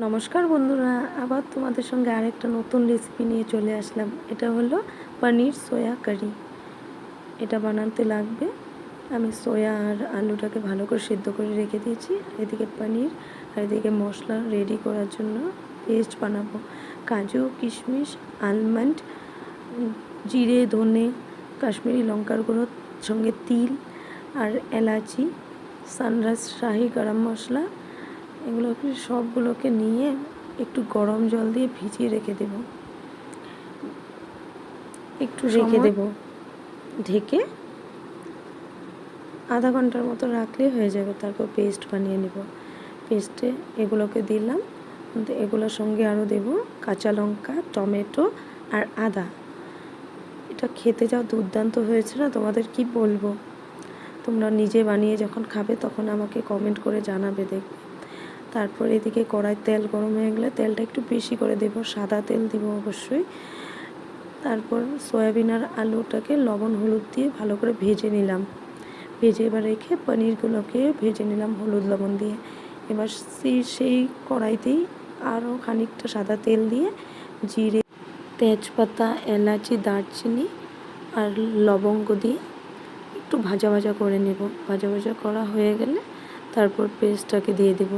নমস্কার বন্ধুরা, আবার তোমাদের সঙ্গে আরেকটা নতুন রেসিপি নিয়ে চলে আসলাম। এটা হলো পনির সোয়া কারি। এটা বানাতে লাগবে, আমি সোয়া আর আলুটাকে ভালো করে সিদ্ধ করে রেখে দিয়েছি। এদিকে পনির আর এদিকে মশলা রেডি করার জন্য পেস্ট বানাবো। কাজু, কিশমিশ, আলমন্ড, জিরে, ধনে, কাশ্মীরি লঙ্কার গুঁড়ো, সঙ্গে তিল আর এলাচি, সানরাইজ শাহি গরম মশলা, এগুলোকে সবগুলোকে নিয়ে একটু গরম জল দিয়ে ভিজিয়ে রেখে দেব। একটু রেখে দেব ঢেকে, আধা ঘন্টার মতো রাখলে হয়ে যাবে। তারপর পেস্ট বানিয়ে নেব। পেস্টে এগুলোকে দিলাম, এগুলোর সঙ্গে আরও দেব কাঁচা লঙ্কা, টমেটো আর আদা। এটা খেতে যাও দুর্দান্ত হয়েছে না, তোমাদের কি বলবো। তোমরা নিজে বানিয়ে যখন খাবে তখন আমাকে কমেন্ট করে জানাবে, দেখবে। তারপর এদিকে কড়াই তেল গরম হয়ে গেলে তেলটা একটু বেশি করে দেব, সাদা তেল দেব অবশ্যই। তারপর সয়াবিন আর আলুটাকে লবণ হলুদ দিয়ে ভালো করে ভেজে নিলাম। ভেজে এবার রেখে পনিরগুলোকে ভেজে নিলাম হলুদ লবণ দিয়ে। এবার সেই কড়াইতেই আরও খানিকটা সাদা তেল দিয়ে জিরে, তেজপাতা, এলাচি, দারচিনি আর লবঙ্গ দিয়ে একটু ভাজা ভাজা করে নেব। ভাজা ভাজা করা হয়ে গেলে তারপর পেস্টটাকে দিয়ে দেব।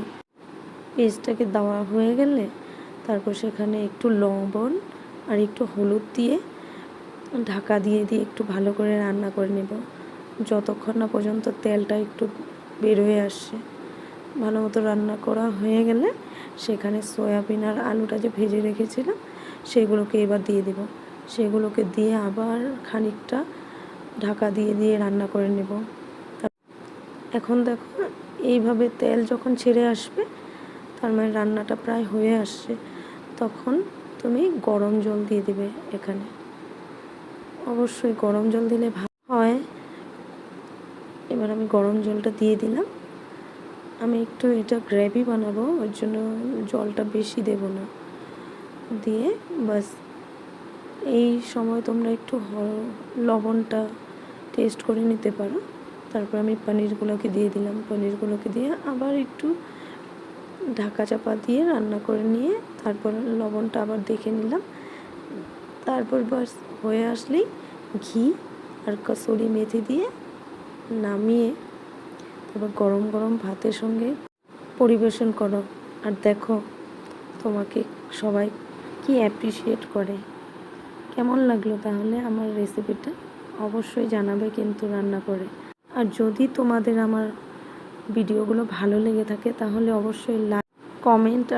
পেস্টটাকে দেওয়া হয়ে গেলে তারপর সেখানে একটু লবণ আর একটু হলুদ দিয়ে ঢাকা দিয়ে একটু ভালো করে রান্না করে নেব, যতক্ষণ না পর্যন্ত তেলটা একটু বের হয়ে আসছে। ভালো মতো রান্না করা হয়ে গেলে সেখানে সয়াবিন আর আলুটা যে ভেজে রেখেছিলাম সেগুলোকে এবার দিয়ে দেব। সেগুলোকে দিয়ে আবার খানিকটা ঢাকা দিয়ে রান্না করে নেব। এখন দেখো, এইভাবে তেল যখন ছেড়ে আসবে তার মানে রান্নাটা প্রায় হয়ে আসছে। তখন তুমি গরম জল দিয়ে দেবে। এখানে অবশ্যই গরম জল দিলে ভালো হয়। এবার আমি গরম জলটা দিয়ে দিলাম। আমি একটু এটা গ্রেভি বানাবো, ওর জন্য জলটা বেশি দেব না। দিয়ে বাস এই সময় তোমরা একটু লবণটা টেস্ট করে নিতে পারো। তারপর আমি পনিরগুলোকে দিয়ে দিলাম। পনিরগুলোকে দিয়ে আবার একটু ঢাকা চাপা দিয়ে রান্না করে নিয়ে তারপর লবণটা আবার দেখে নিলাম। তারপর বাস হয়ে আসলেই ঘি আর কসুরি মেথি দিয়ে নামিয়ে তারপর গরম গরম ভাতের সঙ্গে পরিবেশন করো। আর দেখো তোমাকে সবাই কি অ্যাপ্রিসিয়েট করে। কেমন লাগলো তাহলে আমার রেসিপিটা অবশ্যই জানাবে কিন্তু রান্না করে। আর যদি তোমাদের আমার ভিডিওগুলো ভালো লেগে থাকে তাহলে অবশ্যই লাইক, কমেন্ট